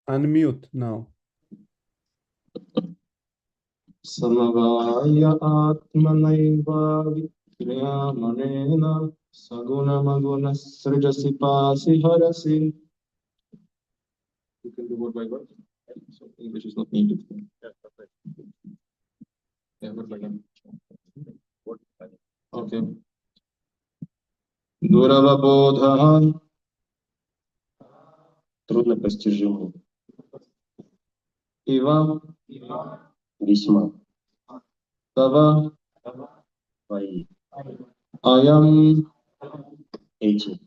Unmute now. Samavaya atmanaiva vikriya manena saguna maguna srijasi pasi harasi. You can do word by word. So English is not needed. Yeah, word by word. Okay. Дуравабодха. Труднопостижимый. Ива. Весьма. Тава. Твои. Аям. Эти.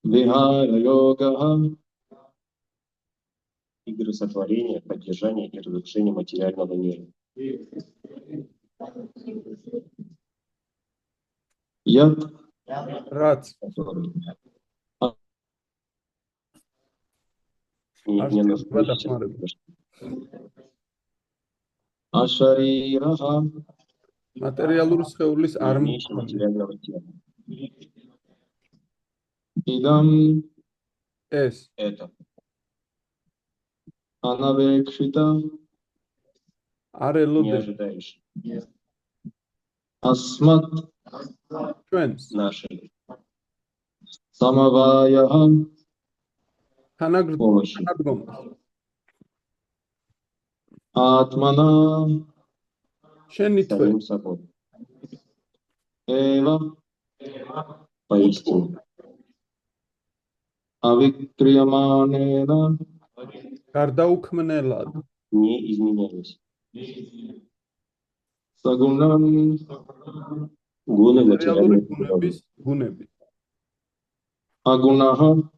Вихара йога. Игры сотворения, поддержания и разрушения материального мира. Ят. Рац. Не нужно. Ашарираха. Материалур схеулис арм. Материального тела. Идам. Эс. Это. Анавекшита. Арелуде. Не ожидаешь. Асмат. Чвенс. Наши. Самаваяха. Помощи. Атмана. Самим собой. Эва. Поистине. Авикрияманена. Кардаукмнелад. Не изменяюсь. Сагунам. Гуны материальной природы. Гунеби. Агунаха.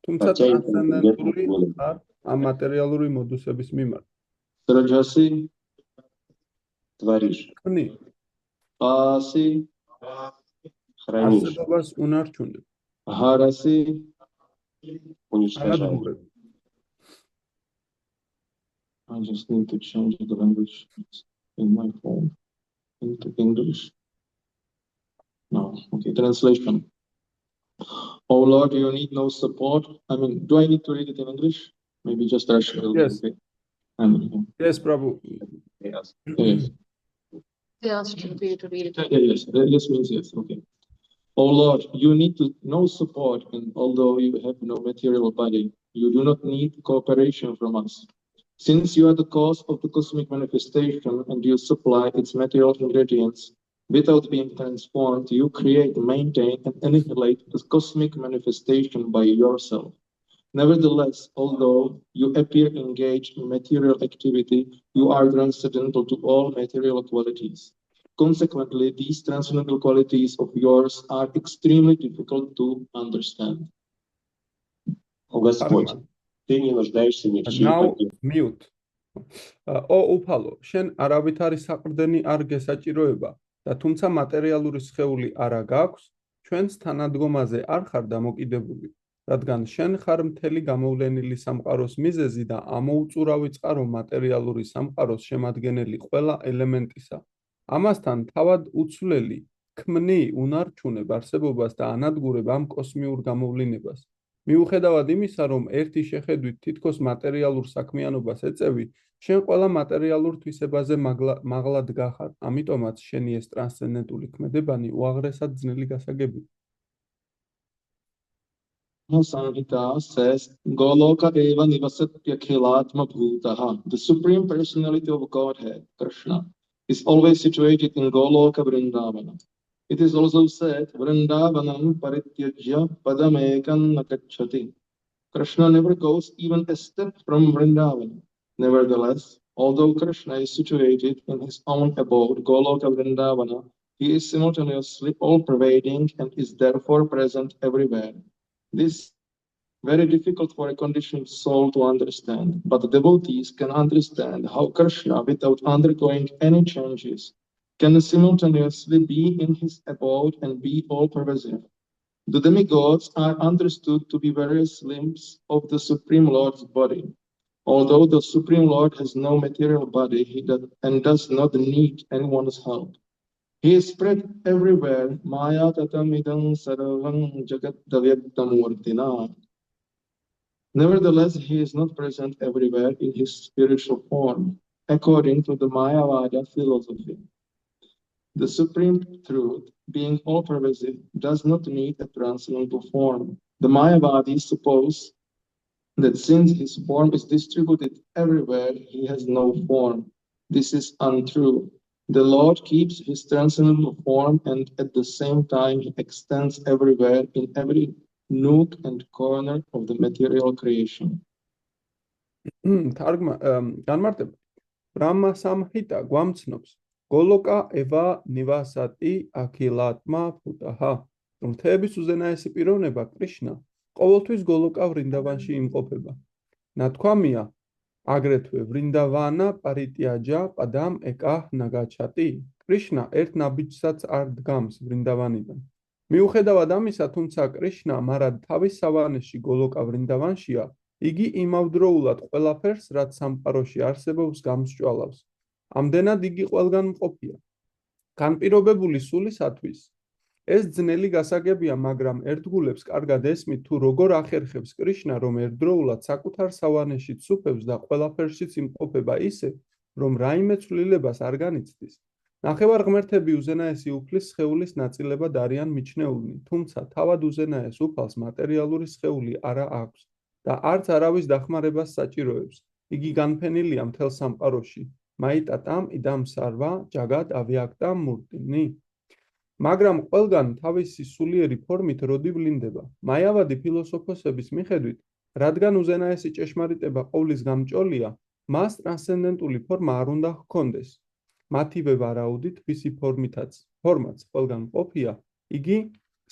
Тумცა ტრანსცენდენტული არ ამ მატერიალური მოდუსების მიმართ. Сраджаси. Творишь. ქმნი. Паси. Хранишь. არსებობას უნარჩუნებ. Хараси. Уничтожаешь. I just need to change the language in my phone into English. No, okay, translation. Oh Lord, you need no support. I mean, do I need to read it in English? Maybe just Russian. Yes. Okay. Yes, Prabhu. Yes. They asked you to read it. Yes. Yes means yes. Okay. Oh Lord, you need no support, and although you have no material body, you do not need cooperation from us. Since you are the cause of the cosmic manifestation and you supply its material ingredients, without being transformed, you create, maintain, and annihilate the cosmic manifestation by yourself. Nevertheless, although you appear engaged in material activity, you are transcendental to all material qualities. Consequently, these transcendental qualities of yours are extremely difficult to understand. Господь, ты не нуждаешься ни в чьей Now поддержке. mute. უფალო, შენ არავით არის საყრდენი არ გესაჭიროება და თუმცა მატერიალური სხეული არა გაქვს, ჩვენს თანადგომაზე არ ხარ დამოკიდებული, რადგან შენ ხარ მთელი გამოვლენილი სამყაროს მიზეზი და ამოუწურავი წყარო მატერიალური სამყაროს შემადგენელი ყველა ელემენტისა. ამასთან თავად უცვლელი, ქმნი, უნარჩუნებ არსებობას და ანადგურებ ამ კოსმიურ გამოვლინებას. მიუხედავად იმისა, რომ ერთი შეხედვით თითქოს მატერიალურ საქმიანობას ეწევი, შენ ყველა მატერიალურ თვისებაზე მაღლად გახარ, ამიტომაც შენი ეს ტრანსცენდენტული ქმედებანი უაღრესად ძნელი გასაგებია. Samhita says, Goloka eva nivasatya khilatma bhutaha. The Supreme Personality of Godhead, Krishna, is always situated in Goloka Vrindavana. It is also said, Vrindavanam parityajya padamekam nakachati. Krishna never goes even a step from Vrindavana. Nevertheless, although Krishna is situated in his own abode, Goloka Vrindavana, he is simultaneously all-pervading and is therefore present everywhere. This is very difficult for a conditioned soul to understand, but the devotees can understand how Krishna, without undergoing any changes, can simultaneously be in his abode and be all-pervasive. The demigods are understood to be various limbs of the Supreme Lord's body. Although the Supreme Lord has no material body and does not need anyone's help, he is spread everywhere. Maya tatamidam sarvam jagat davyaktam vartina. Nevertheless, he is not present everywhere in his spiritual form, according to the Mayavada philosophy. The supreme truth, being all-pervasive, does not need a transcendental form. The Mayavadis suppose that since his form is distributed everywhere, he has no form. This is untrue. The Lord keeps his transcendental form, and at the same time, he extends everywhere in every nook and corner of the material creation. განმარტება. ბრაჰმა სამჰიტა გვამცნობს გოლოკა ევა ნივასატი აქილატმა ფუტაჰა. რომ თეების უზენაესი პიროვნება კრიშნა ყოველთვის გოლოკა ვრინდავანში იმყოფება. ნათქვამია აგრეთვე ვრინდავანა პარიტიაჯა პადამ ეკა ნაგაჩატი. კრიშნა ერთ ნაბიჯსაც არ დგამს ვრინდავანიდან. მიუხედავად ამისა, თუმცა კრიშნა მარად თავის სავანეში გოლოკა ვრინდავანშია, იგი იმავდროულად ყველაფერს, რაც სამყაროში არსებობს, გამსჭვალავს. ამდენად იგი ყველგან მყოფია. განპირობებული სულისათვის ეს ძნელი გასაგებია, მაგრამ ერთგულებს კარგად ესმით, თუ როგორ ახერხებს კრიშნა, რომ ერთდროულად საკუთარ სავანეში ცუფებს და ყველაფერშიც იმყოფება ისე, რომ რაიმე ცვლილებას არ განიცდის. ნახევარღმერთები უზენაესი უფლის სხეულის ნაწილებად არიან მიჩნეულნი, თუმცა თავად უზენაეს უფალს მატერიალური სხეული არა აქვს და არც არავის დახმარებას საჭიროებს. იგი განფენილია მთელ სამყაროში. მაიტატამ იდამ სარვა ჯაგად ავიაქტამ მურტინი. მაგრამ ყველგან თავისი სულიერი ფორმით როდი ვლინდება. მაიავადი ფილოსოფოსების მიხედვით, რადგან უზენაესი ჭეშმარიტება ყოვლის გამჭოლია, მას ტრანსცენდენტული ფორმა არ უნდა ჰქონდეს. მათივე ვარაუდით, ვისი ფორმაც ყველგან მყოფია, იგი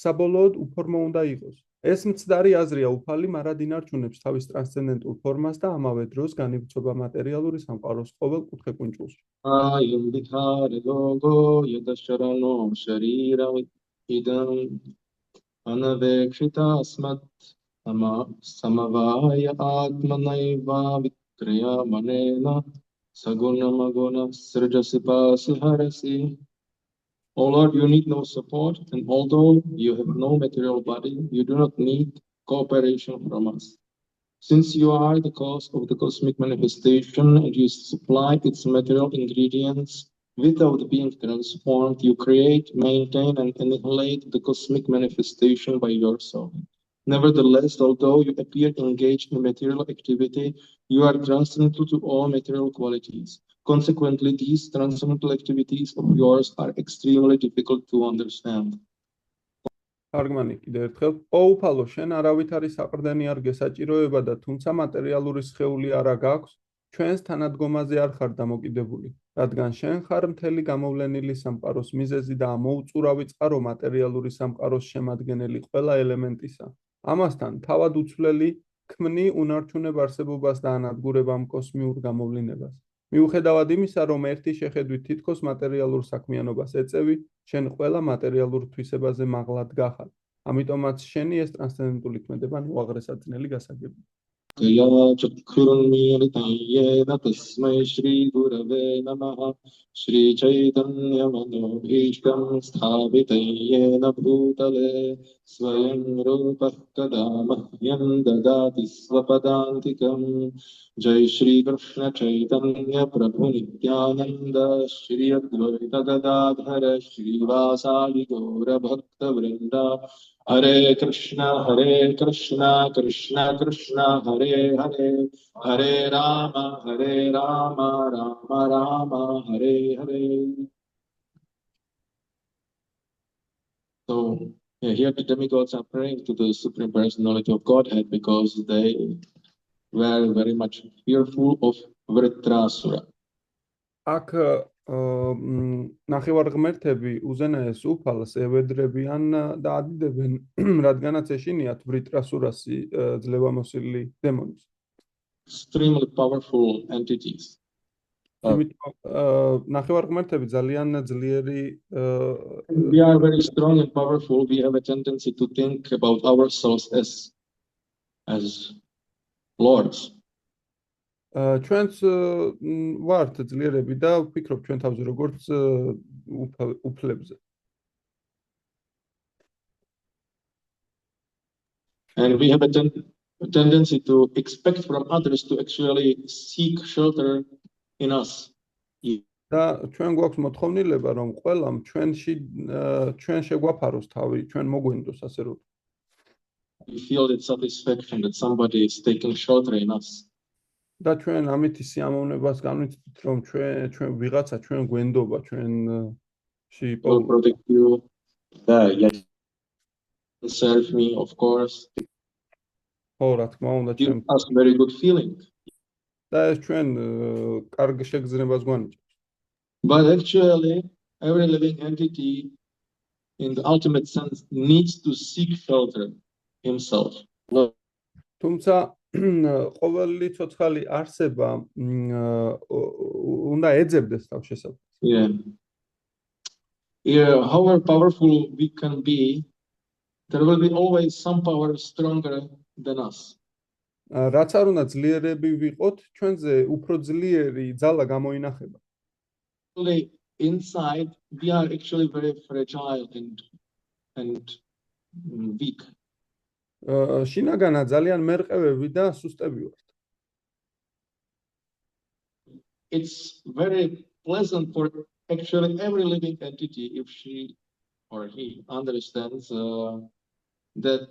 საბოლოოდ უფორმო უნდა იყოს. ეს მცდარი აზრია უფალი მარად ინარჩუნებს თავის ტრანსცენდენტულ ფორმას და ამავე დროს განივცობა მატერიალური სამყაროს ყოველ კუთხე-კუნჭულში. Ayam vikhare logo yadasharano sharira idam anavekshita asmat samavaya atmanaiva vikraya manena saguna maguna srajasipasi harasi. O Lord, you need no support, and although you have no material body, you do not need cooperation from us. Since you are the cause of the cosmic manifestation and you supply its material ingredients without being transformed, you create, maintain, and annihilate the cosmic manifestation by yourself. Nevertheless, although you appear engaged in material activity, you are transcendental to all material qualities. Consequently, these transcendental activities of yours are extremely difficult to understand. თარგმანი კიდევ ერთხელ. ო უფალო, შენ არავით არის საყრდენი არ გესაჭიროება და თუმცა მატერიალური სხეული არა გაქვს, ჩვენს თანადგომაზე არ ხარ დამოკიდებული, რადგან შენ ხარ მთელი გამოვლენილი სამყაროს მიზეზი და ამოუწურავი წყარო მატერიალური სამყაროს შემადგენელი ყველა ელემენტისა. ამასთან, თავად უცვლელი ქმნი უნარჩუნებ არსებობას და ანადგურებ ამ კოსმიურ გამოვლინებას. მიუხედავად იმისა, რომ ერთი შეხედვით თითქოს მატერიალურ საქმიანობას ეწევი, შენ ყველა მატერიალურ თვისებაზე მაღლად გახარ. ამიტომაც შენი ეს ტრანსცენდენტული ქმედება უაღრესად ძნელი გასაგებია. Kaya chakrunmilitayena tasmai Shri Gurave Namaha Shri Chaitanya Manobhishtam Sthavitayena Bhutale Swayam Rupa Kadamahyam Dadati Svapadantikam Jai Shri Krishna Chaitanya Prabhu Nityananda Shri Advaita Gadadhara Shri Vasali Gaura Bhakta Vrinda Hare Krishna, Krishna Krishna, Hare Hare, Hare Rama, Rama Rama, Hare Hare. So here the demigods are praying to the Supreme Personality of Godhead because they were very much fearful of Vritrasura. აქ ნახევარღმერთები უზენაეს უფალს ევედრებიან და ადიდებენ, რადგანაც ეშინიათ ვრიტრასურასი ძლევამოსილი დემონის. Extremely powerful entities. ნახევარღმერთები ძალიან ძლიერი We are very strong and powerful. We have a tendency to think about ourselves as lords. ჩვენც ვართ ძლიერები და ვფიქრობ ჩვენ თავზე როგორც უფლებზე. And we have a a tendency to expect from others to actually seek shelter in us. და ჩვენ გვაქვს მოთხოვნილება, რომ ყველამ ჩვენში ჩვენ შეგვაფაროს თავი, ჩვენ მოგვინდოს ასე რომ We feel that satisfaction that somebody is taking shelter in us. და ჩვენ ამით სიამოვნებას განვიცდით, რომ ჩვენ ვიღაცა ჩვენ გვენდობა, ჩვენში Will protect you, Да, я serve me, of course. ხო, რა თქმა უნდა, ჩვენ Give us very good feeling. და ეს ჩვენ კარგ შეგრძნებას გვანიჭებს. But actually, every living entity, in the ultimate sense, needs to seek shelter himself. თუმცა ყოველი ცოცხალი არსება უნდა ეძებდეს თავშესაფარს. Yeah, however powerful we can be, there will be always some power stronger than us. რაც არ უნდა ძლიერები ვიყოთ, ჩვენზე უფრო ძლიერი ძალა გამოინახება. Actually, inside, we are actually very fragile and weak. შინაგანად ძალიან მერყევები და სუსტები ვართ. It's very pleasant for actually every living entity if she or he understands that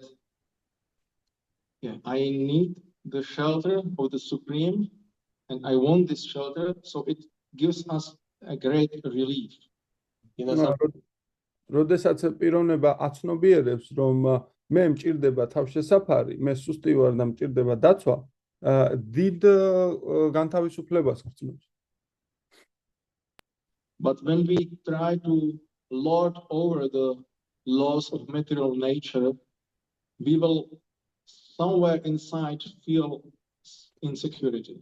I need the shelter of the Supreme and I want this shelter, so it gives us a great relief. როდესაც პიროვნება აცნობიერებს, რომ მე მჭირდება თავშესაფარი, მე სუსტი ვარ და მჭირდება დაცვა, დიდ განთავისუფლებას გრძნობს. But when we try to lord over the laws of material nature, we will somewhere inside feel insecurity.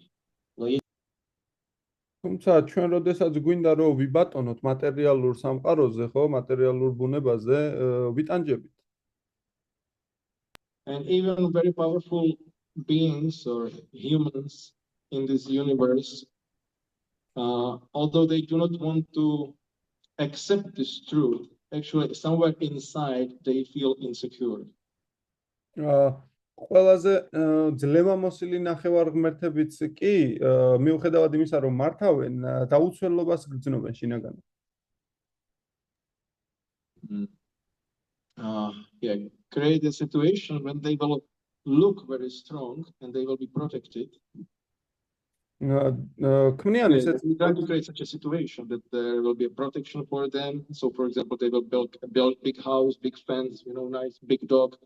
თუმცა ჩვენ როდესაც გვინდა რომ ვიბატონოთ მატერიალურ სამყაროზე, ხო, მატერიალურ ბუნებაზე, ვიტანჯებით. And even very powerful beings or humans in this universe, although they do not want to accept this truth, actually somewhere inside they feel insecure. ყველაზე ძლევამოსილი ნახევარღმერთებიც კი მიუხედავად იმისა, რომ მართავენ, დაუცველობას გრძნობენ შინაგანად. Create a situation when they will look very strong and they will be protected. ქმნიან ისეთ We try to create such a situation that there will be a protection for them. So, for example, they will build big house, big fence, nice big dog.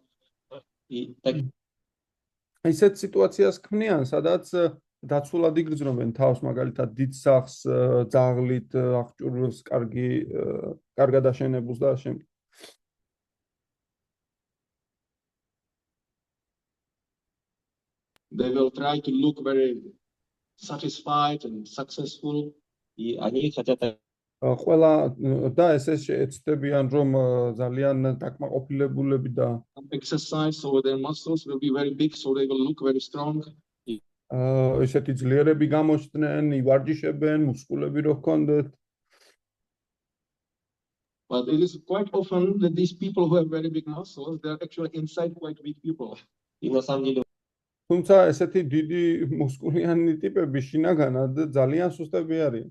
ისეთ სიტუაციას ქმნიან, სადაც დაცულად იგრძნობენ თავს, მაგალითად დიდ სახლს, ძაღლით, აღჭურვილს, კარგად აშენებულს და ამავდროულად. They will try to look very satisfied and successful. и они хотят ყველა და ეს ეცდებიან, რომ ძალიან დაკმაყოფილებულები და exercise, so their muscles will be very big, so they will look very strong. ესეთი ძლიერები გამოჩნდნენ, ივარჯიშებენ, მუსკულები რო ჰქონდეთ. But it is quite often that these people who have very big muscles, they are actually inside quite weak people. и на самом деле თუმცა ესეთი დიდი მუსკულიანი ტიპები შინაგანად ძალიან სუსტები არიან.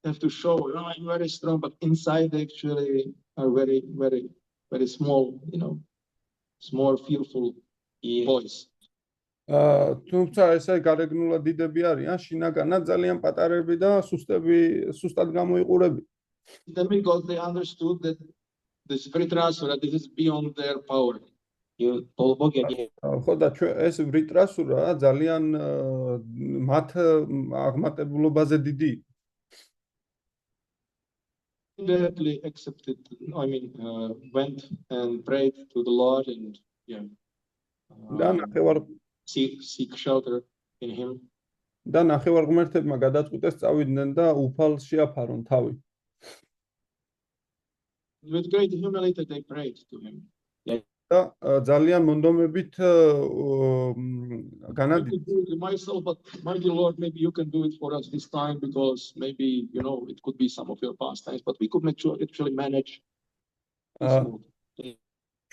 Have to show, I'm very strong, but inside they actually are very, very, very small, small, fearful boys. თუმცა ესე გარეგნულად დიდები არიან, შინაგანად ძალიან პატარები და სუსტად გამოიყურები. Then because they understood that this Vritrasura, this is beyond their power. ხო და ეს ვრიტრასურა ძალიან მათ აღმატებულობაზე დიდი. Directly accepted, went and prayed to the Lord and seek shelter in Him. და ნახევარღმერთებმა გადაწყვიტეს წავიდნენ და უფალს შეაფარონ თავი. With great humility they prayed to Him. და ძალიან მონდომებით განადიდნენ. Myself, but mighty Lord, maybe you can do it for us this time because maybe it could be some of your pastimes, but we could actually manage.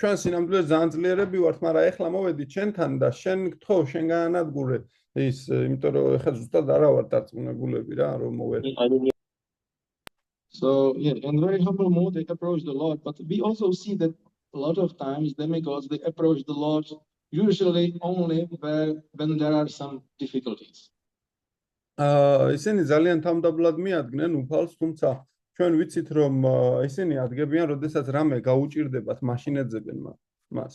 ჩვენ სინამდვილეს ძალიან ძლიერები ვართ, მაგრამ ეხლა მოვედი ჩვენთან და შენ გთხოვ, შენ გაანადგურე ის, იმიტომ რომ ეხლა ზუსტად არა ვარ დარწმუნებულები რა, რომ მოვედი. So, yeah, in very humble mode, they approach the Lord. But we also see that a lot of times demigods, they approach the Lord usually only when there are some difficulties. ისინი ძალიან თავმდაბლად მიადგნენ უფალს, თუმცა ჩვენ ვიცით, რომ ისინი ადგებიან, როდესაც რამე გაუჭირდებათ, მაშინ ეძებენ მას.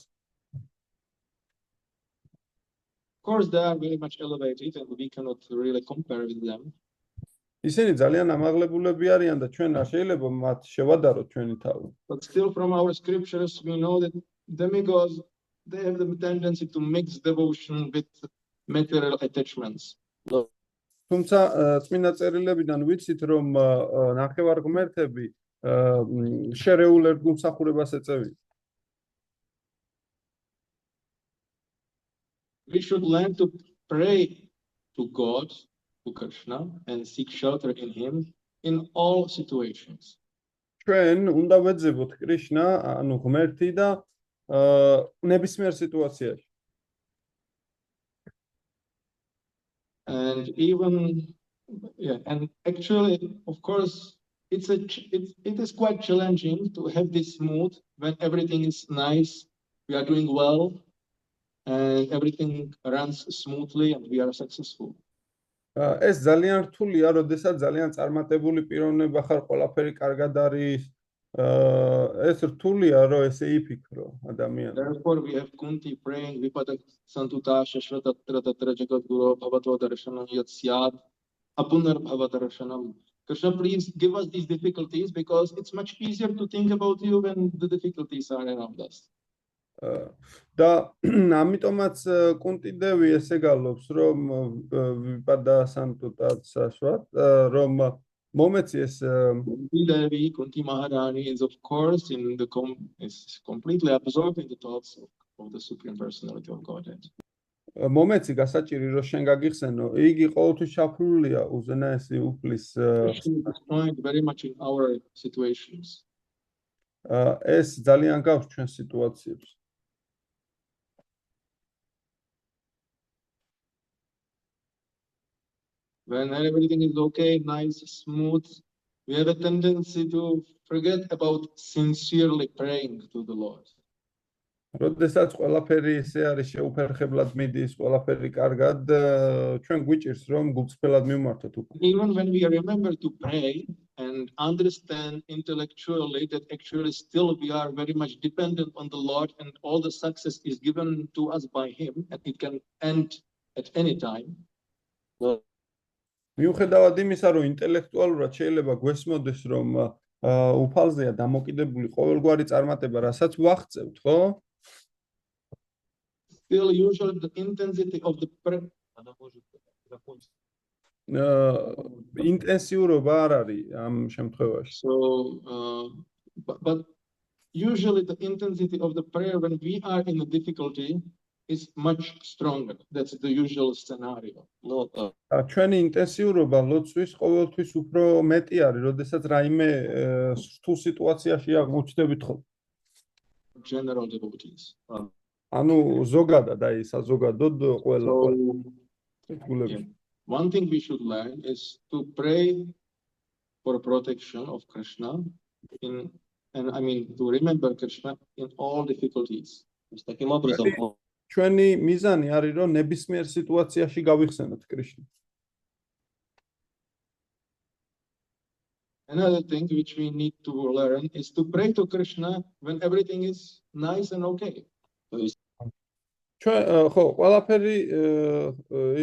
Of course, they are very much elevated and we cannot really compare with them. ისინი ძალიან ამაღლებულები არიან და ჩვენ არ შეიძლება მათ შევადაროთ ჩვენი თავი. But still from our scriptures, we know that demigods, they have the tendency to mix devotion with material attachments. თუმცა წმინდა წერილებიდან ვიცით, რომ ნახევარღმერთები შერეულ ერთგულმსახურებას ეწევიან. We should learn to pray to God, to Krishna, and seek shelter in Him in all situations. ჩვენ უნდა ვეძებოთ კრიშნა, ანუ ღმერთი და ნებისმიერ სიტუაციაში. And even, yeah, and actually, of course, it is quite challenging to have this mood when everything is nice, we are doing well, and everything runs smoothly and we are successful. ეს ძალიან რთულია, როდესაც ძალიან წარმატებული პიროვნება ხარ, ყველაფერი კარგად არის, ეს რთულია, რომ ესე იფიქრო ადამიანი. Therefore, we have Kunti praying, Vipadak Santuta Shashvatatra Tatra Jagadguru Bhavato Darshanam Yat Syad Apunar Bhavadarshanam. Krishna, please give us these difficulties because it's much easier to think about you when the difficulties are around us. და ამიტომაც კუნტი დევი ესე გალობს, რომ ვიპადა სანტუტაც საშვათ, რომ მომეციეს Kunti Devi, Kunti Maharani is of course is completely absorbed in the thoughts of the Supreme Personality of Godhead. მომეცი გასაჭირი რომ შენ გაგიხსენო, იგი ყოველთვის ჩაფლულია უზენაესი უფლის This point very much in our situations. ეს ძალიან გავს ჩვენ სიტუაციებს. When everything is okay, nice, smooth, we have a tendency to forget about sincerely praying to the Lord. როდესაც ყველაფერი ესე არის შეუფერხებლად მიდის, ყველაფერი კარგად, ჩვენ გვიჭირს რომ გულწრფელად მივმართოთ უკვე. Even when we remember to pray and understand intellectually that actually still we are very much dependent on the Lord and all the success is given to us by Him and it can end at any time. მიუხედავად იმისა, რომ ინტელექტუალურად შეიძლება გვესმოდეს, რომ უფალზეა დამოკიდებული ყოველგვარი წარმატება, რასაც ვაღწევთ, ხო? Still usually the intensity of the prayer. ინტენსიურობა არ არის ამ შემთხვევაში. So, but usually the intensity of the prayer when we are in a difficulty is much stronger. That's the usual scenario. ჩვენი ინტენსიურობა ლოცვის ყოველთვის უფრო მეტი არის, როდესაც რაიმე რთულ სიტუაციაში აღმოჩნდებით ხოლმე. General devotees. ანუ ზოგადად, აი საზოგადოდ ყველა Yeah. One thing we should learn is to pray for protection of Krishna to remember Krishna in all difficulties. ჩვენი მიზანი არის, რომ ნებისმიერ სიტუაციაში გავიხსენოთ კრიშნა. Another thing which we need to learn is to pray to Krishna when everything is nice and okay. ხო, ყველაფერი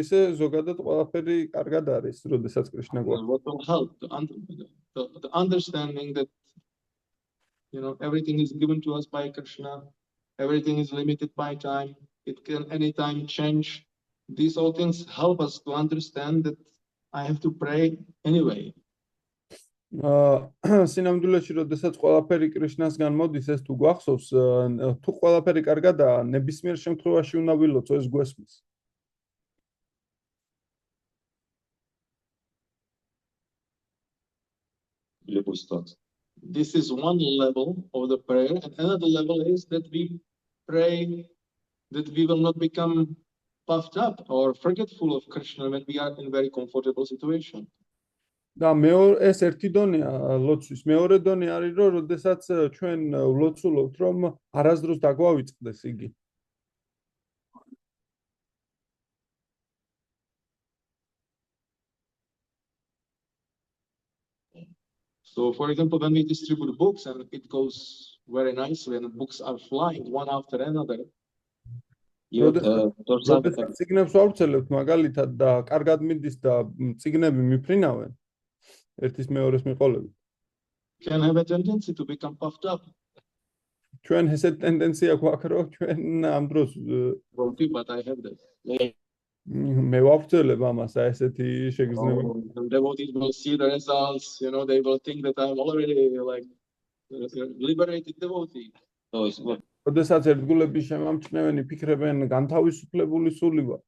ისე ზოგადად ყველაფერი კარგად არის, როდესაც კრიშნა გვაქვს. What will help the understanding that everything is given to us by Krishna, everything is limited by time, it can anytime change. These all things help us to understand that I have to pray anyway. სინამდვილეში, როდესაც ყველაფერი კრიშნასგან მოდის, ეს თუ გვახსოვს, თუ ყველაფერი კარგადაა, ნებისმიერ შემთხვევაში უნდა ვილოცო, ეს გვესმის. Любой ситуации. this is one level of the prayer, and another level is that we pray that we will not become puffed up or forgetful of Krishna when we are in very comfortable situation. და ეს ერთი დონეა ლოცვის. მეორე დონე არის, რომ როდესაც ჩვენ ვლოცულობთ, რომ არასდროს დაგვავიწყდეს იგი. So, for example, when we distribute books and it goes very nicely and books are flying one after another, И вот то же самое, როდესაც წიგნებს ვავრცელებთ მაგალითად და კარგად მიდის და წიგნები მიფრინავენ ერთის მეორეს მიყოლებით. can have a tendency to become puffed up. ჩვენ ესეთ ტენდენცია გვაქვს, რომ ჩვენ ამ დროს But I have that. მე ვავრცელებ ამას, ესეთი შეგრძნები. And devotees will see the results, they will think that I'm already like liberated devotee. То есть вот როდესაც ერთგულების შემამჩნევენი ფიქრებენ განთავისუფლებული სული ვარ.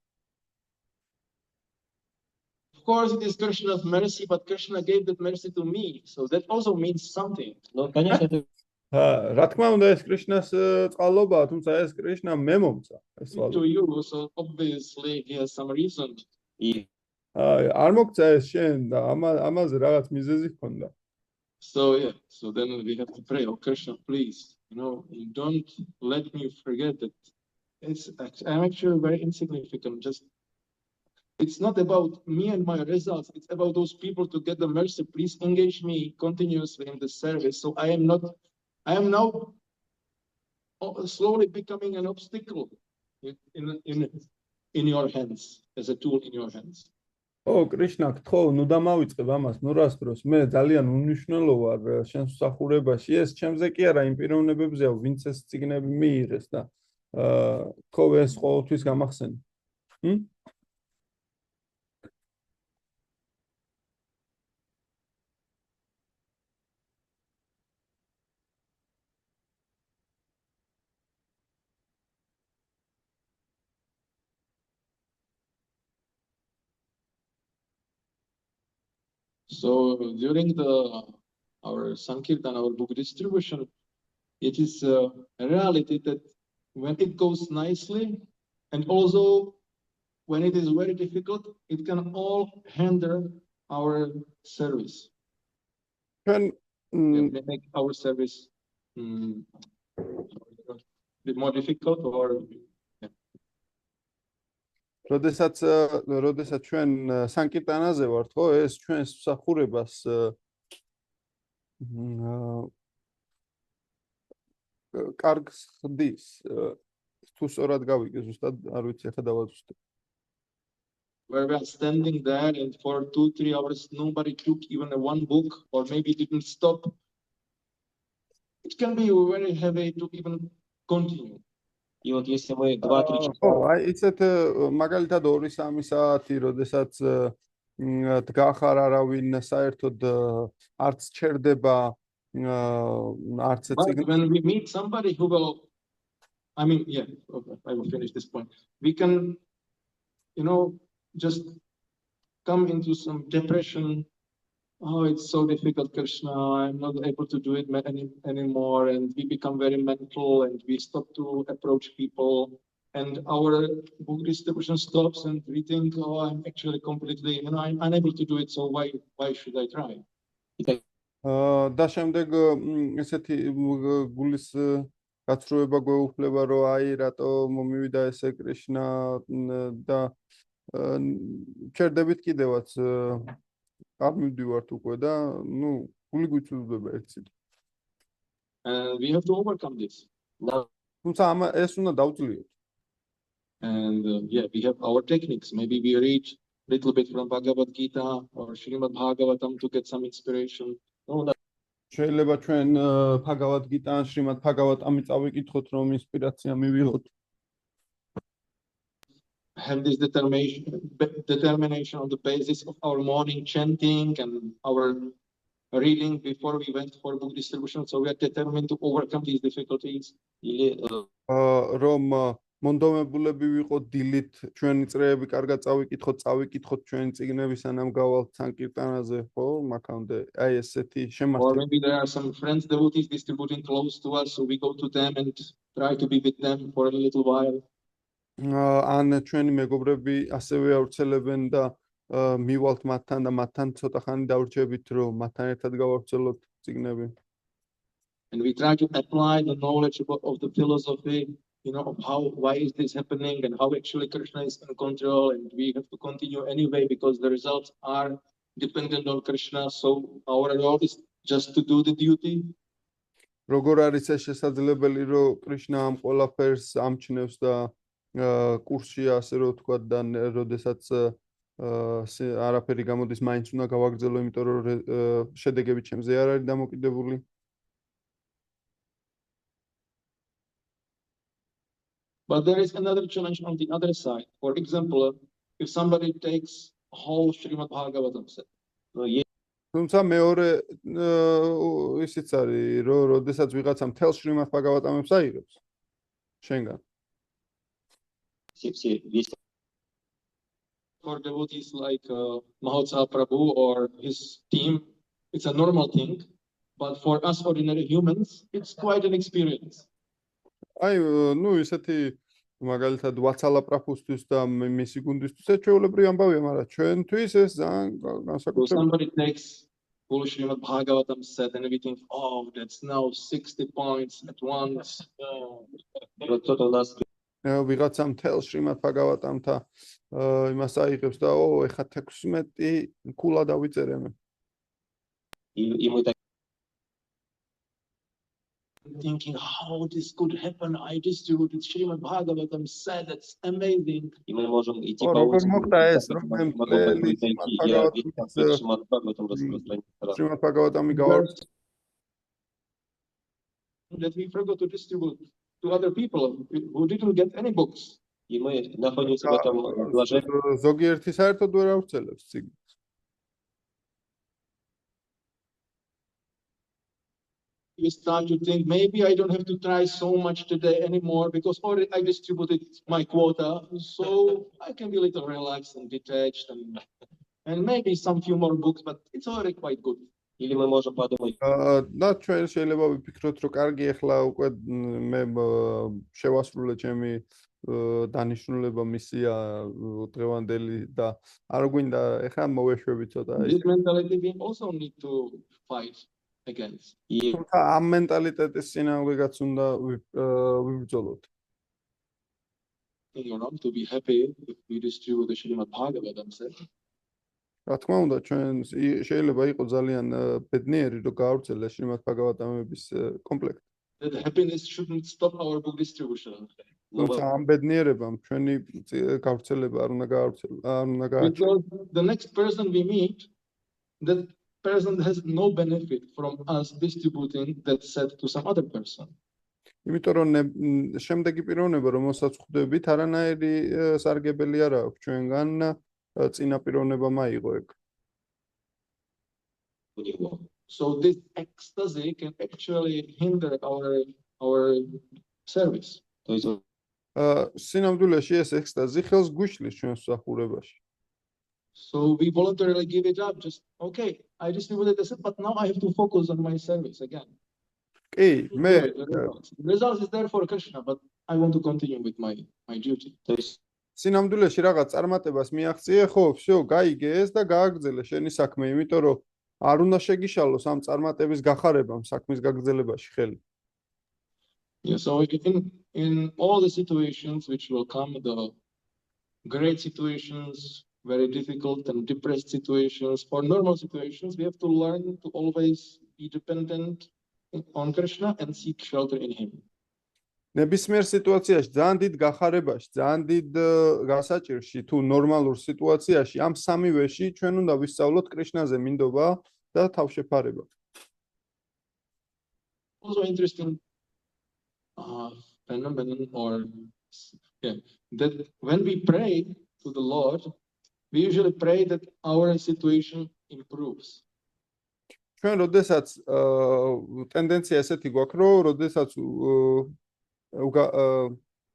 Of course, it is Krishna's mercy, but Krishna gave that mercy to me, so that also means something. ну, конечно, это რა თქმა უნდა ეს კრიშნას წყალობაა, თუმცა ეს კრიშნა მე მომცა ეს To წყალობა. you, so obviously he has some reason. и არ მოგცა ეს შენ და ამაზე რაღაც მიზეზი ჰქონდა. So yeah, so then we have to pray, oh Krishna, please, don't let me forget that I'm actually very insignificant. It's not about me and my results. It's about those people to get the mercy. Please engage me continuously in the service. So I am now slowly becoming an obstacle in your hands, as a tool in your hands. კრიშნა, გთხოვ, ნუ დამავიწყებ ამას, ნუ რას დროს მე ძალიან უნიშნელო ვარ შენს მსახურებაში, ეს ჩემზე კი არა, იმ პიროვნებებზეა, ვინც ეს წიგნები მიიღეს და გთხოვ ეს ყოველთვის გამახსენე. So during our Sankirtan, our book distribution, it is a reality that when it goes nicely, and also when it is very difficult, it can all hinder our service. ჩვენ It may make our service a bit more difficult or როდესაც ჩვენ სანკირტანაზე ვართ, ხო, ეს ჩვენს მსახურებას კარგს ხდის. თუ სწორად გავიგე, ზუსტად არ ვიცი, ახლა დავაზუსტებ. where we are standing there and for 2-3 hours nobody took even one book or maybe didn't stop. It can be very heavy to even continue. и вот если мы 2-3 часа აი იცით მაგალითად 2-3 საათი, როდესაც დგახარ არავინ საერთოდ არც ჩერდება არც But when we meet somebody who will, okay, I will finish this point. We can, just come into some depression. Oh, it's so difficult, Krishna. I'm not able to do it anymore. And we become very mental and we stop to approach people. And our book distribution stops and we think, oh, I'm actually completely, I'm unable to do it. So why should I try? და შემდეგ ესეთი გულის გაცრუება გვეუფლება, რომ აი რატო მომივიდა ესე კრიშნა და ჩერდებით კიდევაც არ მივდივართ უკვე და გული გვიწვდება ერთით. And we have to overcome this. თუმცა ეს უნდა დავწლიოთ. And we have our techniques. Maybe we read a little bit from Bhagavad Gita or Srimad Bhagavatam to get some inspiration. შეიძლება ჩვენ Bhagavad Gita ან Srimad Bhagavatam წავიკითხოთ, რომ ინსპირაცია მივიღოთ. Have this determination on the basis of our morning chanting and our reading before we went for book distribution. So we are determined to overcome these difficulties. რომ მონდომებულები ვიყოთ დილით ჩვენი წრეები კარგად წავიკითხოთ ჩვენი წიგნები სანამ გავალთ სანკირტანაზე, ხო? მაქამდე აი ესეთი Or შემართება. maybe there are some friends, devotees distributing clothes to us, so we go to them and try to be with them for a little while. ან ჩვენი მეგობრები ასევე ავრცელებენ და მივალთ მათთან და მათთან ცოტა ხანი დავრჩებით, რომ მათთან ერთად გავავრცელოთ წიგნები. And we try to apply the knowledge of the philosophy, of why is this happening and how actually Krishna is in control, and we have to continue anyway because the results are dependent on Krishna. So our role is just to do the duty. როგორ არის ეს შესაძლებელი, რომ კრიშნა ამ ყველაფერს ამჩნევს და კურსში ასე რომ ვთქვა და როდესაც არაფერი გამოდის, მაინც უნდა გავაგრძელო, იმიტომ რომ შედეგები ჩემზე არ არის დამოკიდებული. But there is another challenge on the other side. For example, if somebody takes a whole Srimad Bhagavatam set, თუმცა მეორე ისიც არის, რომ როდესაც ვიღაცა მთელ შრიმად ბაგავატამებს აიღებს შენგან. For devotees like Mahotsav Prabhu or his team, it's a normal thing. But for us ordinary humans, it's quite an experience. აი, ისეთი მაგალითად ვაცალა პრაფუსთვის და მისი გუნდისთვის ჩვეულებრივი ამბავია, მაგრამ ჩვენთვის ეს ძალიან განსაკუთრებული. Somebody takes full Srimad Bhagavatam set and we think, oh, that's now 60 points at once. ვიღაცა მთელ შრიმად ბაგავატამთა იმას აიღებს და ეხა 16 ქულა დავიწერე მე. Thinking how this could happen. I distributed Srimad Bhagavatam set, that's amazing. როგორ მოხდა ეს, რომ მე მთელი შრიმად ბაგავატამი გავარკვიე. That we forgot to distribute to other people who didn't get any books. ზოგიერთი საერთოდ ვერ ავრცელებს წიგნს. You start to think maybe I don't have to try so much today anymore because already I distributed my quota, so I can be a little relaxed and detached and maybe some few more books, but it's already quite good. და ჩვენ შეიძლება ვიფიქროთ, რომ კარგი, ახლა უკვე მე შევასრულე ჩემი დანიშნულება, მისია დღევანდელი და არ გვინდა ახლა მოვეშვები ცოტა. This mentality we also need to fight against. თუმცა ამ მენტალიტეტის წინააღმდეგაც უნდა ვიბრძოლოთ. To be happy if we distribute the Srimad Bhagavatam set. რა თქმა უნდა, ჩვენ შეიძლება იყოს ძალიან ბედნიერი, რომ გაავრცელოს შრიმად ბაგავატამების კომპლექტი. The happiness shouldn't stop our book distribution. თუმცა ამ ბედნიერებამ ჩვენი გავრცელება არ უნდა გაავრცელოს, არ უნდა გააჩეროს. Because the next person we meet, that person has no benefit from us distributing that set to some other person. იმიტომ რომ შემდეგი პიროვნება, რომელსაც ხვდებით, არანაირი სარგებელი არ აქვს ჩვენგან წინა პიროვნება მაიღო ეგ. So this ecstasy can actually hinder our service. სინამდვილეში ეს ექსტაზი ხელს გვიშლის ჩვენს მსახურებაში. So we voluntarily give it up. Just okay, I distributed this, but now I have to focus on my service again. კი, მე The result is there for Krishna, but I want to continue with my duty. სინამდვილეში რაღაც წარმატებას მიაღწიე, ხო, всё, გაიგე ეს და გააგრძელე შენი საქმე, იმიტომ რომ არ უნდა შეგიშალოს ამ წარმატების გახარებამ საქმის გაგრძელებაში ხელი. Yeah, so in all the situations which will come, the great situations, very difficult and depressed situations, or normal situations, we have to learn to always be dependent on Krishna and seek shelter in Him. ნებისმიერ სიტუაციაში, ძალიან დიდ გახარებაში, ძალიან დიდ გასაჭირში, თუ ნორმალურ სიტუაციაში, ამ სამივეში ჩვენ უნდა ვისწავლოთ კრიშნაზე მინდობა და თავშეფარება. Also interesting phenomenon, or that when we pray to the Lord, we usually pray that our situation improves. ჩვენ როდესაც ტენდენცია ესეთი გვაქვს, რომ როდესაც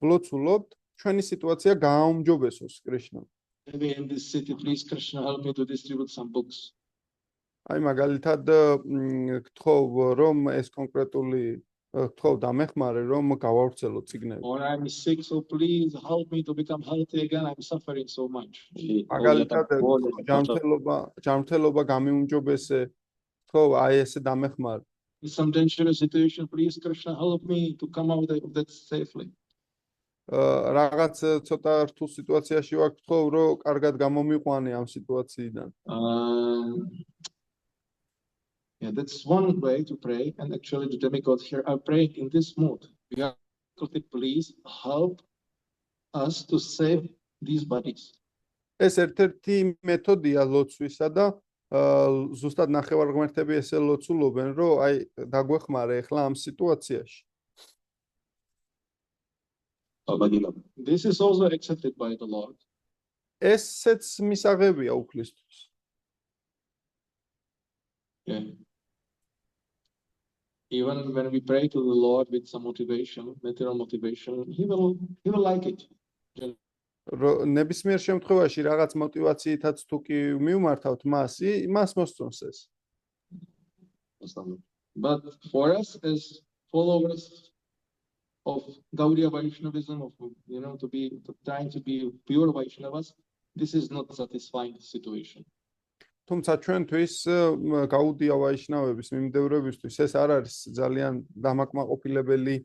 ვლოცულობთ ჩვენი სიტუაცია გააუმჯობესოს კრიშნამ. Maybe in this city, please, Krishna, help me to distribute some books. აი მაგალითად გთხოვ რომ ეს კონკრეტული გთხოვ დამეხმარე რომ გავავრცელოთ წიგნები. Or I'm sick, so please help me to become healthy again. I'm suffering so much. Или მაგალითად ჯანმრთელობა გამიუმჯობესე გთხოვ აი ესე დამეხმარე. In some dangerous situation, please, Krishna, help me to come out of that safely. რაღაც ცოტა რთულ სიტუაციაში ვარ გთხოვ რომ კარგად გამომიყვანე ამ სიტუაციიდან. Yeah, that's one way to pray. And actually, the demigods here are praying in this mood. We are, please help us to save these bodies. ეს ერთ-ერთი მეთოდია ლოცვისა და ზუსტად ნახევარღმერთები ესე ლოცულობენ, რომ აი დაგვეხმარე ახლა ამ სიტუაციაში. This is also accepted by the Lord. ესეც მისაღებია უფლისთვის. Yeah. Even when we pray to the Lord with some motivation, material motivation, He will like it. ნებისმიერ შემთხვევაში რაღაც мотивაციითაც თუ კი მივმართავთ მას მოსწონს ეს. But for us as followers of Gaudiya Vaishnavism, of trying to be pure Vaishnavas, this is not satisfying situation. თუმცა ჩვენთვის გაუდია ვაიშნავების მიმდევრებისთვის ეს არ არის ძალიან დამაკმაყოფილებელი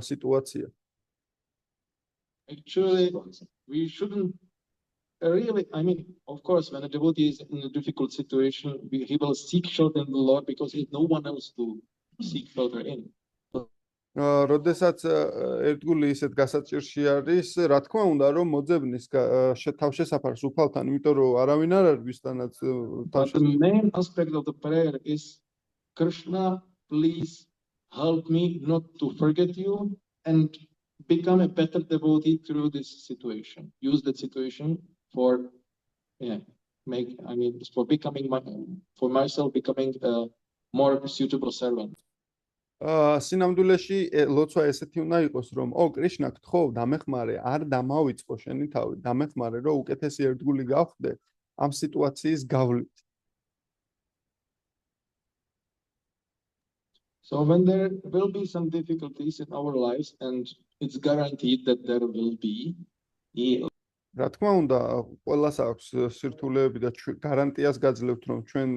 სიტუაცია. Actually, we shouldn't really, of course, when a devotee is in a difficult situation, he will seek shelter in the Lord because he has no one else to seek shelter in. როდესაც ერთგული ისეთ გასაჭირში არის, რა თქმა უნდა, რომ მოძებნის თავშესაფარს უფალთან, იმიტომ რომ არავინ არ არის ვისთანაც The main aspect of the prayer is, Krishna, please help me not to forget you and become a better devotee through this situation. Use that situation for myself becoming a more suitable servant. სინამდვილეში ლოცვა ესეთი უნდა იყოს, რომ კრიშნა გთხოვ დამეხმარე, არ დამავიწყო შენი თავი, დამეხმარე რომ უკეთესი ერთგული გავხდე ამ სიტუაციის გავლით. So when there will be some difficulties in our lives, and it's guaranteed that there will be, რა თქმა უნდა, ყველას აქვს სირთულეები და გარანტიას გაძლევთ, რომ ჩვენ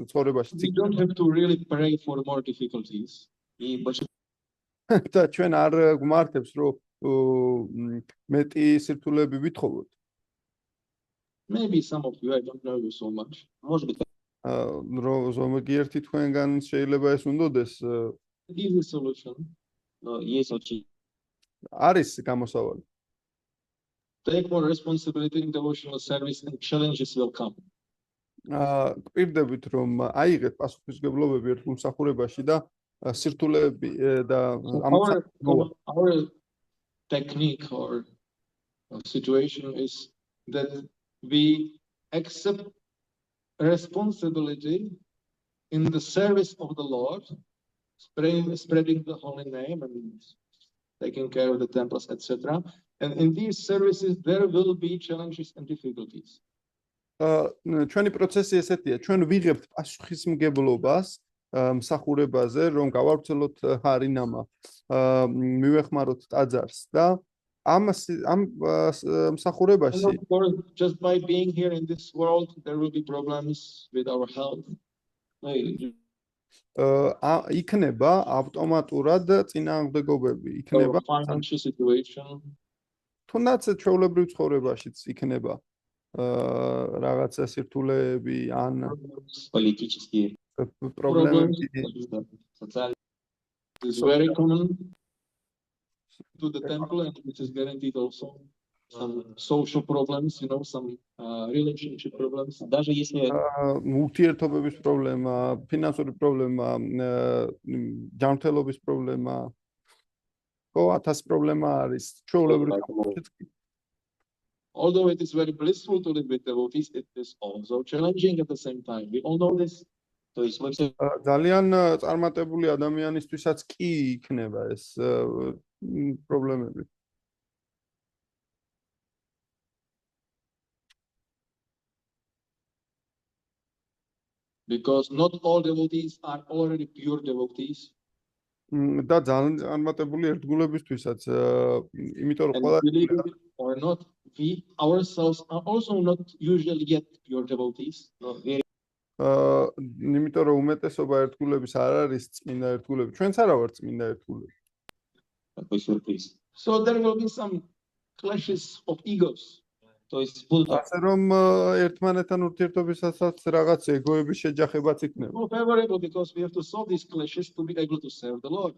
ცხოვრებაში we don't have to really pray for more difficulties. და ჩვენ არ გვმართებს, რომ მეტი სირთულეები ვითხოვოთ. Maybe some of you, I don't know you so much. Может быть, რომ ზომიერი ერთი თქვენგან შეიძლება ეს უნდოდეს. Easy solution. но есть очень არის გამოსავალი. Take more responsibility in devotional service and challenges will come. გვირდებით, რომ აიღეთ პასუხისმგებლობები ერთ მომსახურებაში და სირთულეები და our technique or situation is that we accept responsibility in the service of the Lord, spreading the holy name and taking care of the temples, etc. And in these services, there will be challenges and difficulties. ჩვენი პროცესი ესეთია, ჩვენ ვიღებთ პასუხისმგებლობას მსახურებაზე, რომ გავავრცელოთ ჰარინამა, მივეხმაროთ ტაძარს და ამ მსახურებაში Of course, just by being here in this world, there will be problems with our health. იქნება ავტომატურად წინააღმდეგობები, იქნება Our financial situation. თუნდაც ჩვეულებრივ ცხოვრებაშიც იქნება რაღაცა სირთულეები ან политические, პრობლემები. социальные. It's very common to the temple, and it is guaranteed also some social problems, some relationship problems. Даже если ურთიერთობების პრობლემა, ფინანსური პრობლემა, ჯანმრთელობის პრობლემა, ათას პრობლემა არის ჩვეულებრივ. Although it is very blissful to live with devotees, it is also challenging at the same time. We all know this. то есть мы все ძალიან წარმატებული ადამიანისთვისაც კი იქნება ეს პრობლემები. Because not all devotees are already pure devotees. და ძალიან წარმატებული ერთგულებისთვისაც, იმიტომ რომ And ყველა believe it or not, we ourselves are also not usually yet pure devotees. იმიტომ რომ უმეტესობა ერთგულების არ არის წმინდა ერთგულები. ჩვენც არა ვართ წმინდა ერთგულები. Такой сюрприз. So there will be some clashes of egos. То есть будут ასე რომ ერთმანეთთან ურთიერთობისასაც რაღაც ეგოების შეჯახებაც იქნება. More favorable because we have to solve these clashes to be able to serve the Lord.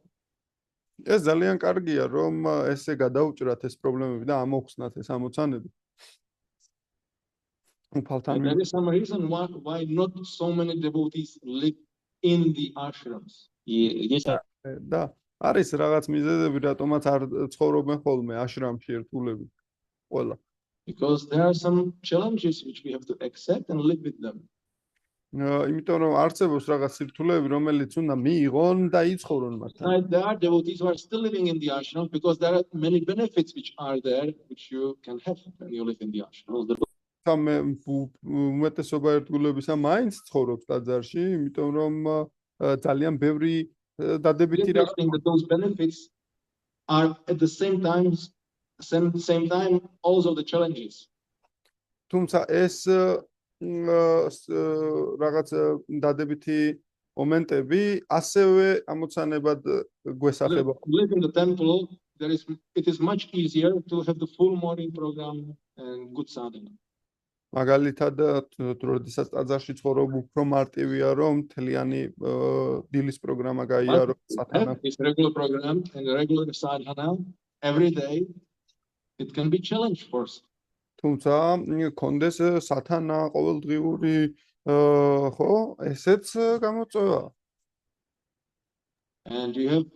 ეს ძალიან კარგია, რომ ესე გადაუჭრათ ეს პრობლემები და ამოხსნათ ეს ამოცანები. უფალთან And there is some reason why not so many devotees live in the ashrams. и есть და არის რაღაც მიზეზები, რატომაც არ ცხოვრობენ ხოლმე აშრამში ერთგულები. ყველა. Because there are some challenges which we have to accept and live with them. იმიტომ რომ არსებობს რაღაც სირთულეები, რომელიც უნდა მიიღონ და იცხოვრონ მათთან. Besides, there are devotees who are still living in the ashram because there are many benefits which are there which you can have when you live in the ashram. უმეტესობა ერთგულებისა მაინც ცხოვრობს ტაძარში, იმიტომ რომ ძალიან ბევრი დადებითი რაღაც Interesting that those benefits are at the same time also the challenges. თუმცა ეს რაღაც დადებითი მომენტები ასევე ამოცანებად გვესახება. Live in the temple, it is much easier to have the full morning program and good sadhana. მაგალითად, როდესაც ტაძარში ცხოვრობ, უფრო მარტივია, რომ მთლიანი დილის პროგრამა გაიარო სათანა. This regular program and regular sadhana every day, it can be challenge for us. თუმცა კონდეს სათანა ყოველდღიური ხო, ესეც გამოწვევა. And you have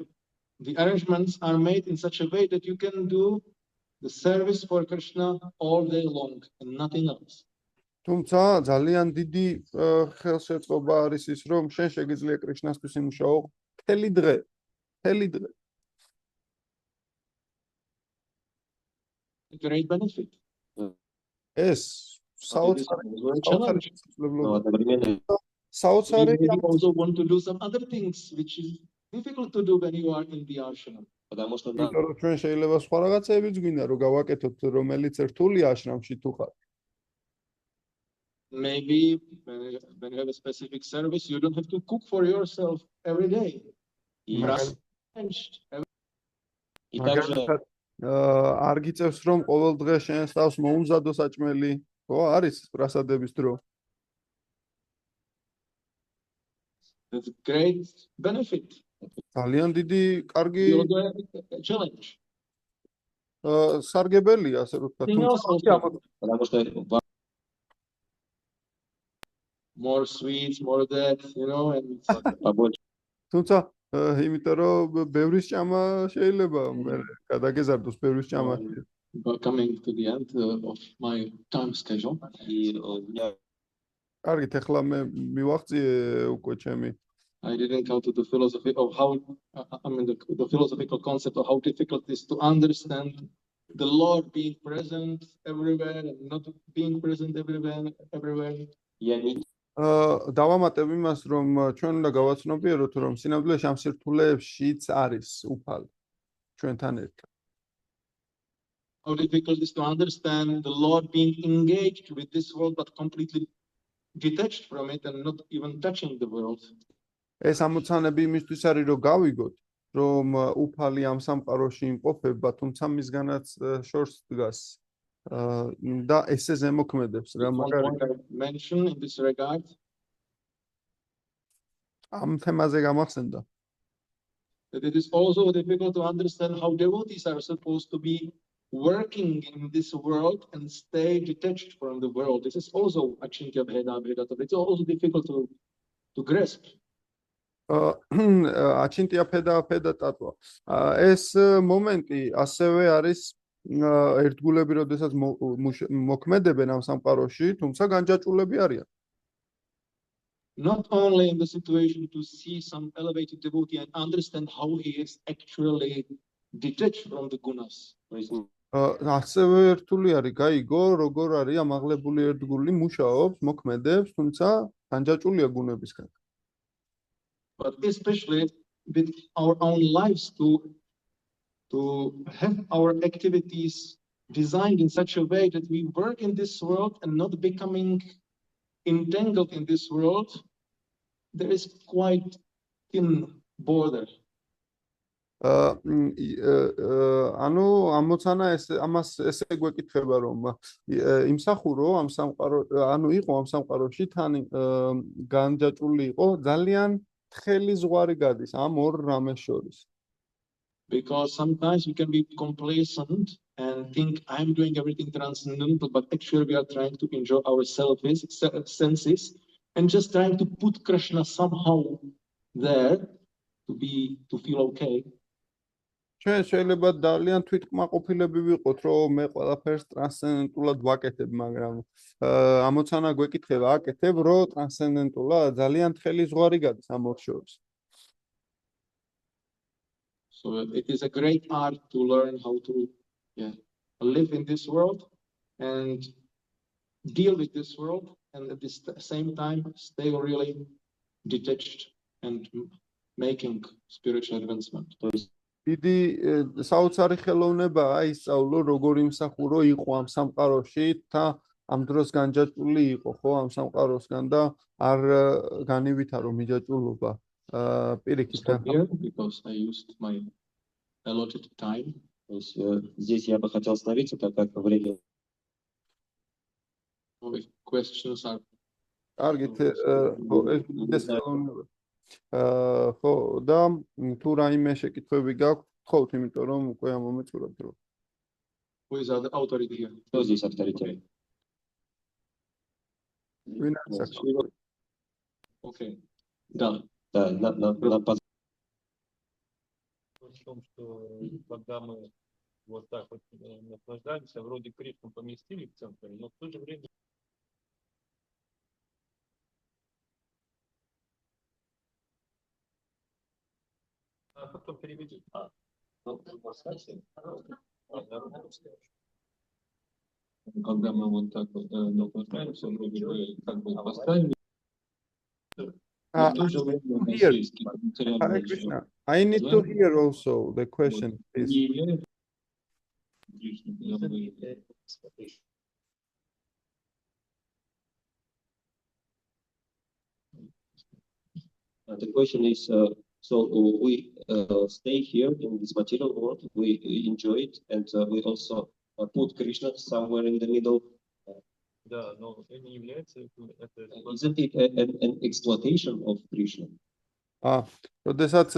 the arrangements are made in such a way that you can do the service for Krishna all day long and nothing else. თუმცა ძალიან დიდი ხელშეწყობა არის ის, რომ შენ შეგიძლია კრიშნასთვის იმუშაო მთელი დღე. Great benefit. ეს But it is very challenging. но одновременно საოცარი You maybe also want to do some other things which is difficult to do when you are in the ashram. потому что да, იმიტომ რომ ჩვენ შეიძლება სხვა რაღაცებიც გვინდა რომ გავაკეთოთ, რომელიც რთულია აშრამში თუ ხარ. Maybe when you have a specific service, you don't have to cook for yourself every day. и и также მაგალითად არ გიწევს რომ ყოველ დღე შენს თავს მოუმზადო საჭმელი, ხო, არის პრასადების დრო. That's a great benefit. ძალიან დიდი კარგი Challenge. სარგებელია, ასე რომ Thing else also, потому что more sweets, more that, and побольше თუმცა იმიტომ რომ ბევრის ჭამა შეიძლება მე გადაგეზარდოს ბევრის ჭამა. coming to the end of my time schedule. и у меня კარგით, ახლა მე მივახციე უკვე ჩემი I didn't come to the philosophy of how, the philosophical concept of how difficult it is to understand the Lord being present everywhere and not being present everywhere. я не დავამატებ იმას, რომ ჩვენ უნდა გავაცნობიეროთ, რომ სინამდვილეში ამ სირთულეებშიც არის უფალი ჩვენთან ერთად. How difficult it is to understand the Lord being engaged with this world but completely detached from it and not even touching the world. ეს ამოცანები იმისთვის არის, რომ გავიგოთ, რომ უფალი ამ სამყაროში იმყოფება, თუმცა მისგანაც შორს დგას და ესე ზემოქმედებს რა One მაგარი point I mention in this regard, ამ თემაზე გამახსენდა. that it is also difficult to understand how devotees are supposed to be working in this world and stay detached from the world. This is also Achintya Bheda Bhedata. It's also difficult to grasp. აჩინტია ფედა ტატვა. ეს მომენტი ასევე არის ერთგულები, როდესაც მოქმედებენ ამ სამყაროში, თუმცა განჯაჭულები არიან. Not only in the situation to see some elevated devotee and understand how he is actually detached from the gunas. ასევე რთული არის გაიგო, როგორ არის ამაღლებული ერთგული, მუშაობს, მოქმედებს, თუმცა განჯაჭვულია გუნებისგან. But especially with our own lives to have our activities designed in such a way that we work in this world and not becoming entangled in this world, there is quite thin border. ანუ ამოცანა ამას ესე გვეკითხება რომ იმსახურო ამ სამყარო ანუ იყო ამ სამყაროში თან განჯაჭვული იყო ძალიან თხელი ზღვარი გადის ამ ორ რამეს შორის. Because sometimes we can be complacent and think I'm doing everything transcendental, but actually we are trying to enjoy our senses and just trying to put Krishna somehow there to feel okay. ჩვენ შეიძლება ძალიან თვითკმაყოფილები ვიყოთ, რომ მე ყველაფერს ტრანსცენდენტულად ვაკეთებ, მაგრამ ამოცანა გვეკითხება აკეთებ, რომ ტრანსცენდენტულად ძალიან თხელი ზღვარი გადის ამ ორ შორის. So it is a great art to learn how to live in this world and deal with this world, and at the same time stay really detached and making spiritual advancement. დიდი საოცარი ხელოვნებაა ისწავლო, როგორ იმსახურო იყო ამ სამყაროში და ამ დროს განჯაჭვული იყო, ხო, ამ სამყაროსგან და არ განივითარო მიჯაჭვულობა. პირიქით because I used my allotted time. То есть здесь я бы хотел остановиться, так как время. Questions are. კარგით, ეს ხელოვნება. ხო, და თუ რაიმე შეკითხვები გაქვთ, თხოვთ, იმიტომ რომ უკვე ამომეწურათ დრო. Who is the authority here? Кто здесь авторитет? ვინ არის აქ? Okay. Да. Да, на В том, что когда мы вот так вот наслаждаемся, вроде Кришну поместили в центр, но в то же время потом переведем. Когда мы вот так вот наслаждаемся, вроде бы как бы поставили. Hare Krishna. I need to hear also the question, please. The question is, so we stay here in this material world, we enjoy it, and we also put Krishna somewhere in the middle. Да, но это не является... Isn't it an exploitation of Krishna? როდესაც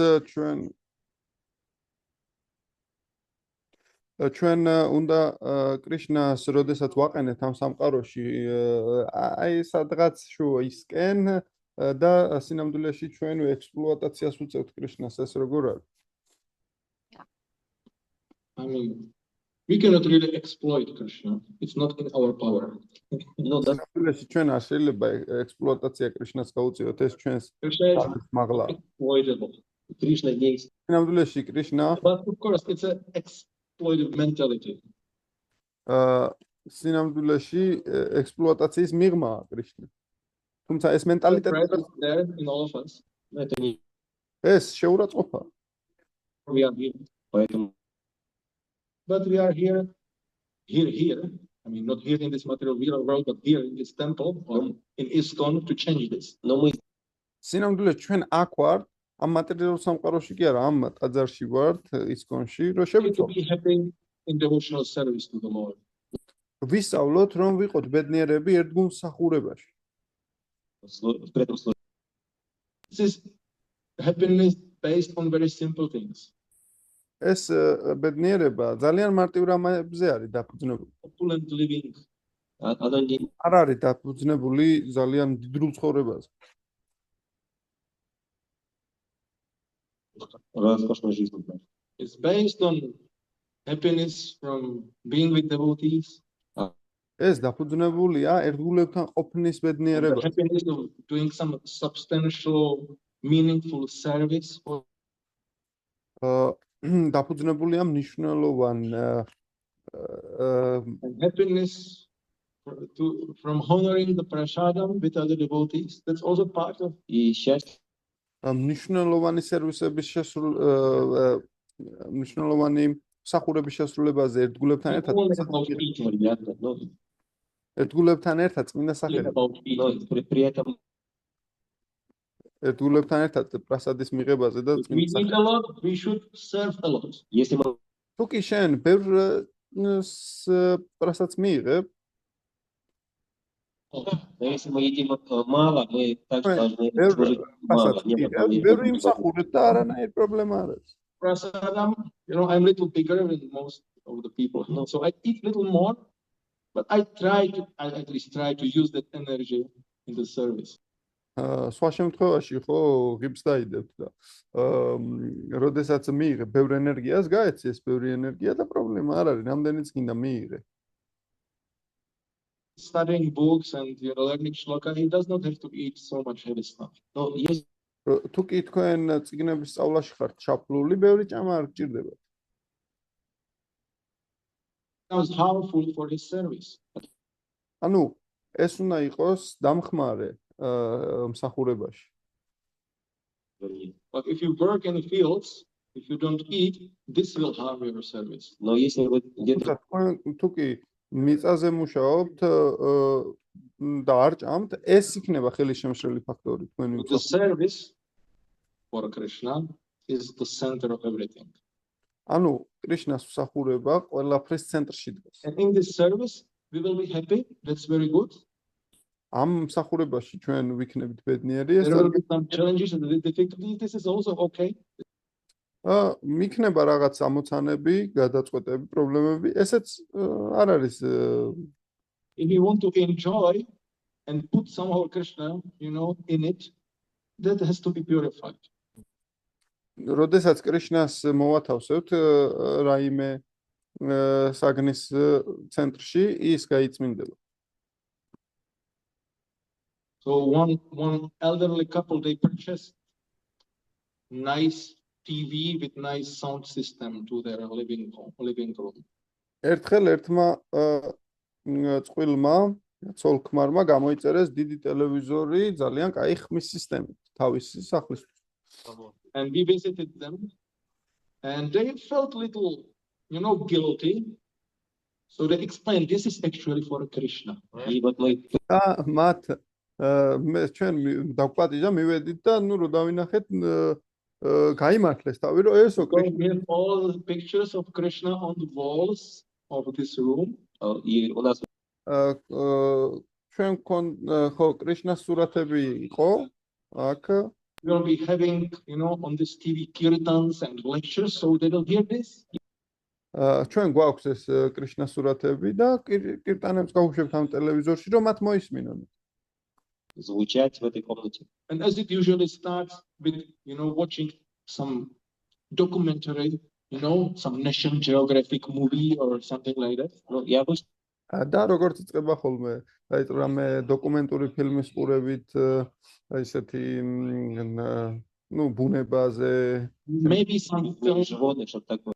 ჩვენ უნდა კრიშნას როდესაც ვაყენებთ ამ სამყაროში აი სადღაც შუა ისკენ და სინამდვილეში ჩვენ ექსპლუატაციას უწევთ კრიშნას, ეს როგორ არის? I mean, we cannot really exploit Krishna. It's not in our power. No, that's სინამდვილეში ჩვენ არ შეიძლება ექსპლუატაცია კრიშნას გაუწიოთ, ეს ჩვენს მაღლა. Exploitable. Krishna is. სინამდვილეში კრიშნა But of course, it's an exploitive mentality. სინამდვილეში ექსპლუატაციის მიღმაა კრიშნა. თუმცა ეს მენტალიტეტი there in all of us. ეს შეურაცხყოფა. We are here. Поэтому But we are here. I mean, not here in this material world, but here in this temple or in ISKCON to change this. но мы სინამდვილეში ჩვენ აქ ვართ, ამ მატერიალურ სამყაროში კი არა, ამ ტაძარში ვართ, ისკონში, რომ We need to შევიცვალოთ. be happy in devotional service to the Lord. ვისწავლოთ, რომ ვიყოთ ბედნიერები ერთგულ მსახურებაში. при этом случае This is happiness based on very simple things. ეს ბედნიერება ძალიან მარტივ რამებზე არის დაფუძნებული. Opulent living, оно не არ არის დაფუძნებული ძალიან დიდრულ ცხოვრებაზე. роскошной жизнью. it's based on happiness from being with devotees, ეს დაფუძნებულია ერთგულებთან ყოფნის the ბედნიერებაზე. happiness of doing some substantial, meaningful service for დაფუძნებულია მნიშვნელოვან And happiness from honoring the prasadam with other devotees. That's also part of И счастье მნიშვნელოვანი სერვისების მნიშვნელოვანი მსახურების შესრულებაზე ერთგულებთან ერთად all about eating, приятно, но ერთგულებთან ერთად წმინდა სახელები about eating. при этом ერთგულებთან ერთად პრასადის მიღებაზე და If we წმინდა eat a lot, we should serve a lot. если мы თუ კი შენ ბევრ პრასადს მიიღებ если мы едим мало, мы также должны ბევრ служить мало, პრასადს не მიიღებ дополнительно. ბევრი იმსახურებ და არანაირი პრობლემა არ არის Prasadam, I'm a little bigger than most of the people. So I eat little more, but I at least try to use that energy in the service. სხვა შემთხვევაში ხო ღიბს დაიდებთ და როდესაც მიიღებ ბევრ ენერგიას გაეცი ეს ბევრი ენერგია და პრობლემა არ არის რამდენიც გინდა მიიღე Studying books and learning shloka, he does not have to eat so much heavy stuff. Но если თუ კი თქვენ წიგნების სწავლაში ხართ ჩაფლული ბევრი ჭამა არ გჭირდება That was harmful for his service. ანუ ეს უნდა იყოს დამხმარე მსახურებაში But if you work in the fields, if you don't eat, this will harm your service. но если вы где-то თუ კი მიწაზე მუშაობთ და არ ჭამთ ეს იქნება ხელისშემშლელი ფაქტორი თქვენი The service for Krishna is the center of everything. ანუ კრიშნას მსახურება ყველაფრის ცენტრში დგას And in this service, we will be happy. That's very good. ამ მსახურებაში ჩვენ ვიქნებით ბედნიერი ეს There will be some challenges and difficulties. This is also okay. მიქნება რაღაც ამოცანები, გადაწყვეტები, პრობლემები, ესეც არ არის If you want to enjoy and put somehow Krishna, in it, that has to be purified. როდესაც კრიშნას მოვათავსებთ რაიმე საგნის ცენტრში, ის გაიწმინდება. So one elderly couple, they purchased nice TV with nice sound system to their living room. ერთხელ ერთმა წყვილმა ცოლ-ქმარმა გამოიწერეს დიდი ტელევიზორი ძალიან კაი ხმის სისტემით თავისი სახლისთვის. And we visited them, and they felt little, guilty. So they explained, this is actually for Krishna. и вот мы და მათ ჩვენ დავკვატიჟა მივედით და რო დავინახეთ გაიმართლეს თავი რომ ესო So we have all the pictures of Krishna on the walls of this room. и у нас ჩვენ ხო კრიშნას სურათები იყო აქ We will be having, on this TV kirtans and lectures, so they will hear this. ჩვენ გვაქვს ეს კრიშნას სურათები და კირტანებს გავუშვებთ ამ ტელევიზორში რომ მათ მოისმინონ. звучать в этой комнате. And as it usually starts with, watching some documentary, some National Geographic movie or something like that. Ну, я обычно და როგორც იწყება ხოლმე აი რამე დოკუმენტური ფილმის ყურებით ისეთი ბუნებაზე Maybe some films, животных, что-то такое.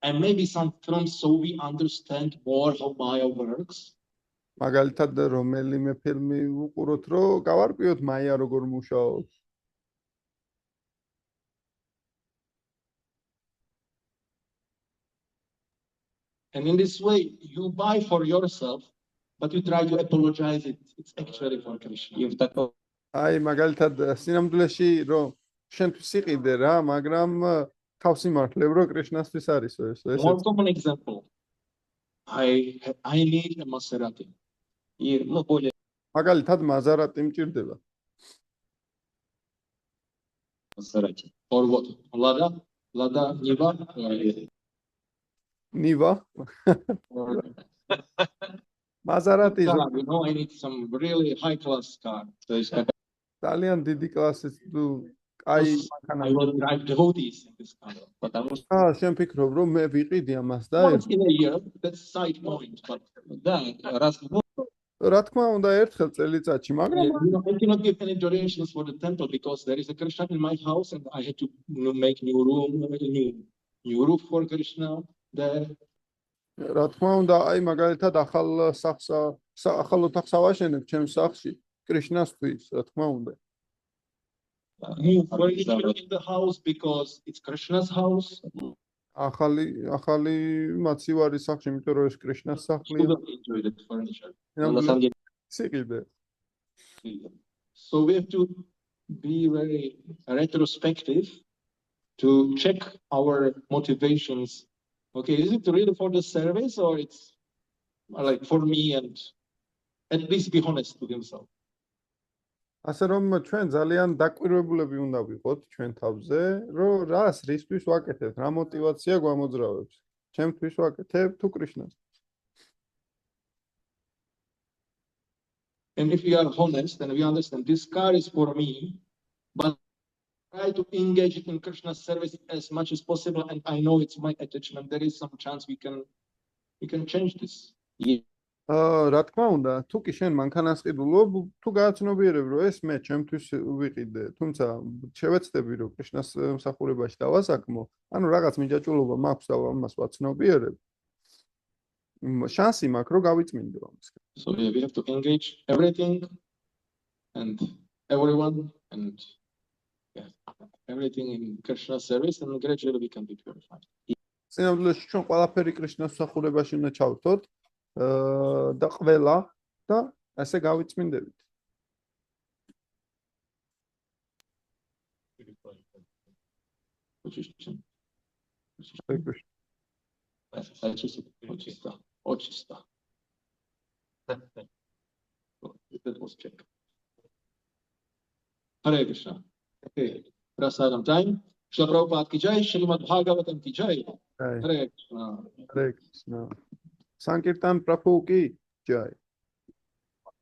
and maybe some films, so we understand more how Maya works. მაგალითად რომელიმე ფილმი უყუროთ რომ გავარკვიოთ მაია როგორ მუშაობს. And in this way, you buy for yourself, but you try to apologize it. It's actually for Krishna. И в таком აი მაგალითად სინამდვილეში რომ შენთვის იყიდე რა, მაგრამ თავს იმართლებ რომ კრიშნასთვის არისო ეს. More common example. I need a Maserati. и, более მაგალითად მაზარატი მჭირდება. Maserati. Or what? Lada Niva? ნივა, Or მაზარატი I need some really high class car. То есть ძალიან დიდი კლასის თუ აი მანქანა. I will drive devotees in this car. потому что შენ ფიქრობ რომ მე ვიყიდი ამას და Once in a year, that's side point. But да, раз в год რა თქმა უნდა ერთხელ წელიწადში, მაგრამ I cannot give any donations for the temple because there is a Krishna in my house and I had to make new room, new roof for Krishna there. რა თქმა უნდა, აი მაგალითად ახალ ოთახს ავაშენებ ჩემს სახლში, კრიშნასთვის, რა თქმა უნდა. Move furniture in the house because it's Krishna's house. ახალი მაცივარი სახლში, იმიტომ რომ ეს კრიშნას სახლია. Shouldn't enjoy that furniture. Но на самом деле, სიყიდე. So we have to be very retrospective to check our motivations. Okay, is it really for the service or it's like for me, and at least be honest with himself. ასე რომ ჩვენ ძალიან დაკვირვებულები უნდა ვიყოთ ჩვენ თავზე, რომ რისთვის ვაკეთებთ, რა мотивация გვამოძრავებს. ჩემთვის ვაკეთებ თუ კრიშნას. And if we are honest and we understand this car is for me, but try to engage it in Krishna's service as much as possible, and I know it's my attachment, there is some chance we can change this. რა თქმა უნდა, თუ კი შენ მანქანასყიდულობ, თუ გააცნობიერებ, რომ ეს მე ჩემთვის ვიყიდე, თუმცა შევეცდები, რომ კრიშნას მსახურებაში დავასაქმო, ანუ რაღაც მიჯაჭულობა მაქვს და ამას ვაცნობიერებ. შანსი მაქვს, რომ გავიწმინდო ამას. So yeah, we have to engage everything and everyone and everything in Krishna's service, and gradually we can be purified. სინამდვილეში ჩვენ ყველაფერი კრიშნას მსახურებაში უნდა ჩავთოთ. და ყველა და ასე გავიწმინდებით. Очисто. That was check. Hare Krishna. Okay. Prasadam time. Shri Prabhupada ki jai, Shrimad Bhagavatam ki jai. Hare Krishna. Hare Krishna. Sankirtan Prabhu ki jai.